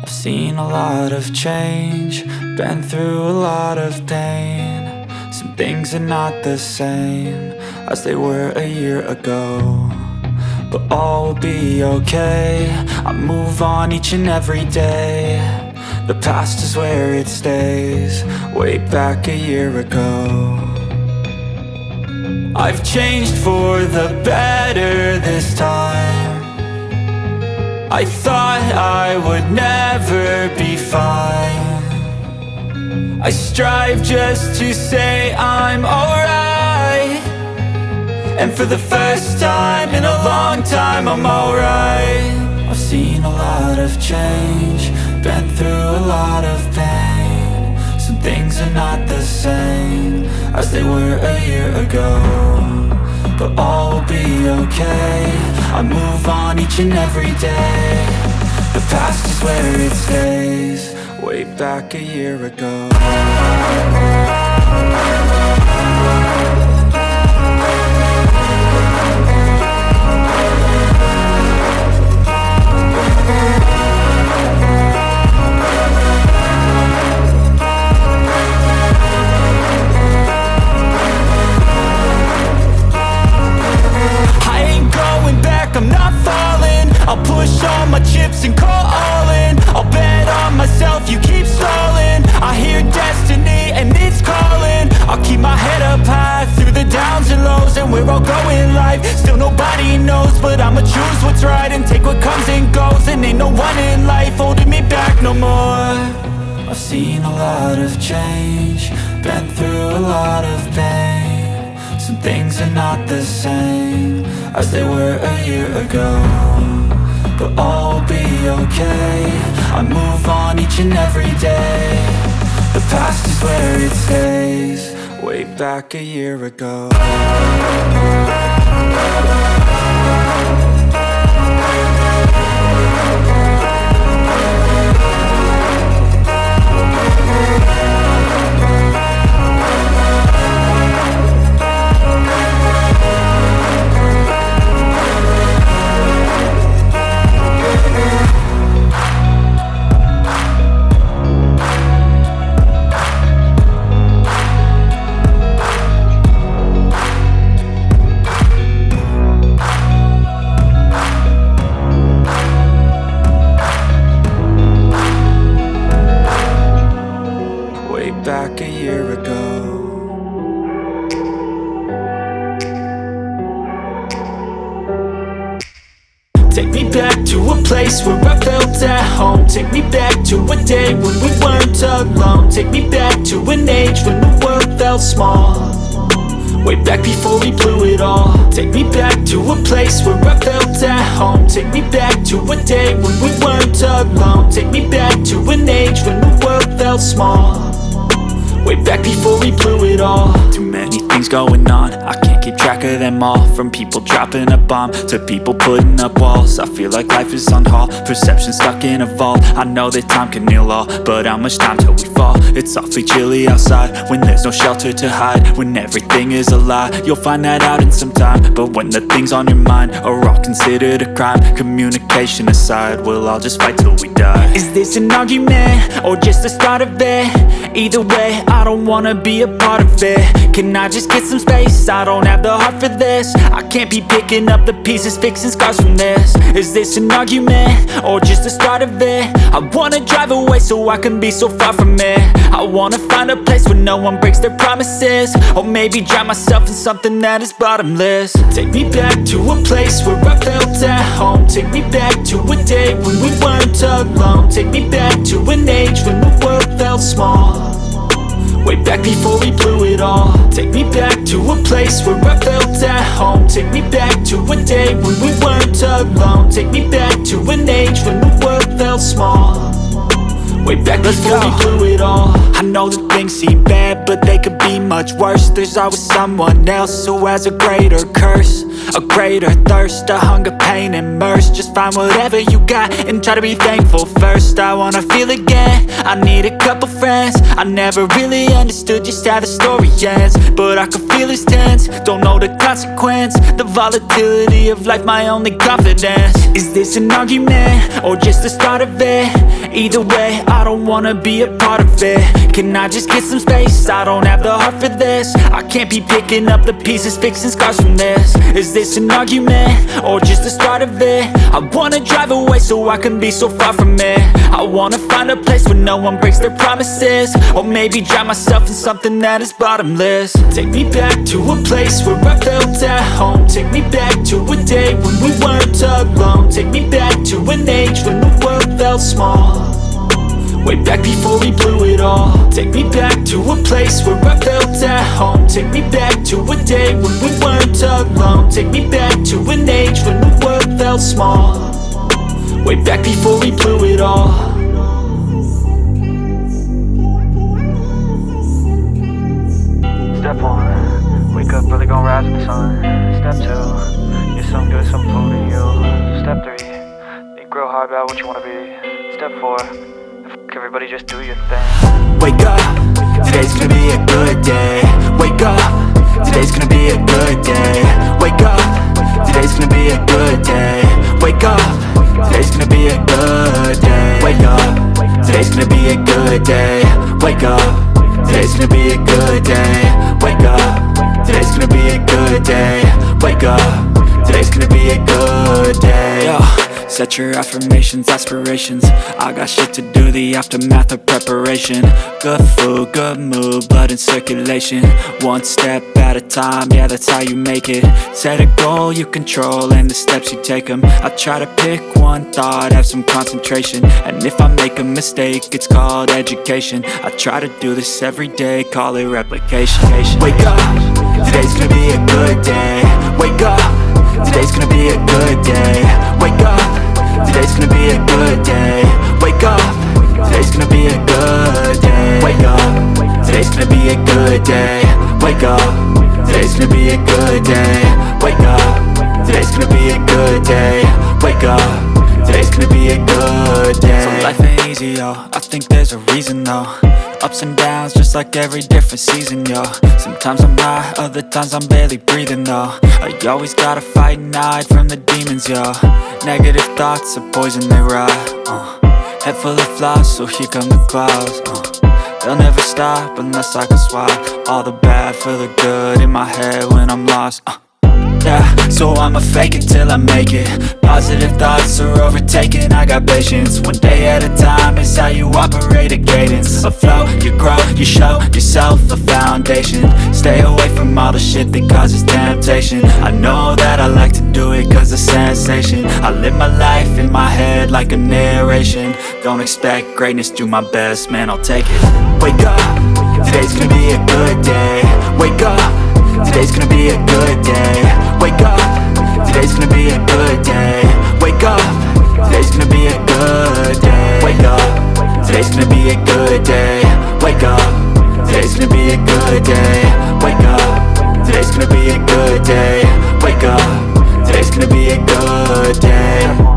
I've seen a lot of change, been through a lot of pain. Some things are not the same as they were a year ago, but all will be okay. I move on each and every day. The past is where it stays, way back a year ago. I've changed for the better this time. I thought I would never be fine. I strive just to say I'm alright, and for the first time in a long time I'm alright. I've seen a lot of change, been through a lot of pain. Some things are not the same as they were a year ago, but all will be okay. I move on each and every day. The past is where it stays, way back a year ago. I'm not falling, I'll push all my chips and call all in. I'll bet on myself, you keep stalling. I hear destiny and it's calling. I'll keep my head up high through the downs and lows, and where I'll go in life, still nobody knows. But I'ma choose what's right and take what comes and goes, and ain't no one in life holding me back no more. I've seen a lot of change, been through a lot of pain. Some things are not the same as they were a year ago, but all will be okay. I move on each and every day. The past is where it stays, way back a year ago. Back a year ago. Take me back to a place where I felt at home. Take me back to a day when we weren't alone. Take me back to an age when the world felt small, way back before we blew it all. Take me back to a place where I felt at home. Take me back to a day when we weren't alone. Take me back to an age when the world felt small, way back before we blew it all. Too many things going on, I can't keep track of them all. From people dropping a bomb to people putting up walls. I feel like life is on hold, perception stuck in a vault. I know that time can heal all, but how much time till we fall? It's awfully chilly outside when there's no shelter to hide. When everything is a lie, you'll find that out in some time. But when the things on your mind are all considered a crime, communication aside, we'll all just fight till we die. Is this an argument or just the start of it? Either way, I don't wanna be a part of it. Can I just get some space? I don't have the heart for this. I can't be picking up the pieces, fixing scars from this. Is this an argument or just the start of it? I wanna drive away so I can be so far from it. I wanna find a place where no one breaks their promises, or maybe drown myself in something that is bottomless. Take me back to a place where I felt at home. Take me back to a day when we weren't alone. Take me back to an age when the world felt small, way back before we blew it all. Take me back to a place where I felt at home. Take me back to a day when we weren't alone. Take me back to an age when the world felt small, way back before we blew it all. I know that things seem bad, but they could be much worse. There's always someone else who has a greater curse, a greater thirst, a hunger, pain, and mercy. Just find whatever you got and try to be thankful first. I wanna feel again, I need a couple friends. I never really understood just how the story ends, but I can feel it's tense, don't know the consequence. The volatility of life, my only confidence. Is this an argument, or just the start of it? Either way, I don't wanna be a part of it. Can I just get some space? I don't have the heart for this. I can't be picking up the pieces, fixing scars from this. Is this an argument, or just the start of it? I wanna drive away so I can be so far from it. I wanna find a place where no one breaks their promises, or maybe drown myself in something that is bottomless. Take me back to a place where I felt at home. Take me back to a day when we weren't alone. Take me back to an age when the world felt small, way back before we blew it all. Take me back to a place where I felt at home. Take me back to a day when we weren't alone. Take me back to an age when the world felt small, way back before we blew it all. Step 1, wake up early, gon' rise with the sun. Step 2, get some good, some food in you. Step 3, think real hard about what you wanna be. Step 4, everybody just do your thing. Wake up, today's gonna be a good day. Wake up, today's gonna be a good day. Wake up, today's gonna be a good day. Wake up, today's gonna be a good day. Wake up, today's gonna be a good day. Wake up, today's gonna be a good day. Wake up, today's gonna be a good day. Wake up, today's gonna be a good day. Yo. Set your affirmations, aspirations. I got shit to do, the aftermath of preparation. Good food, good mood, blood in circulation. One step at a time, yeah, that's how you make it. Set a goal you control and the steps you take them. I try to pick one thought, have some concentration. And if I make a mistake, it's called education. I try to do this every day, call it replication. Wake up, today's gonna be a good day. Wake up, today's gonna be a good day. Wake up, today's gonna be a good day. Wake up, today's gonna be a good day. Wake up, today's gonna be a good day. Wake up, today's gonna be a good day. Wake up, today's gonna be a good day. Wake up, today's gonna be a good day. So life ain't easy, yo, I think there's a reason though. Ups and downs, just like every different season, yo. Sometimes I'm high, other times I'm barely breathing, though. I always gotta fight and hide from the demons, yo. Negative thoughts are poison, they rot. Head full of flies, so here come the clouds. They'll never stop unless I can swap all the bad for the good in my head when I'm lost. Yeah, so I'ma fake it till I make it. Positive thoughts are overtaken, I got patience. One day at a time is how you operate a cadence. A flow, you grow, you show yourself a foundation. Stay away from all the shit that causes temptation. I know that I like to do it cause it's sensation. I live my life in my head like a narration. Don't expect greatness, do my best, man, I'll take it. Wake up, today's gonna be a good day. Wake up, today's gonna be a good day. Wake up, today's gonna be a good day. Wake up, today's gonna be a good day. Wake up, today's gonna be a good day. Wake up, today's gonna be a good day. Wake up, today's gonna be a good day. Wake up, today's gonna be a good day.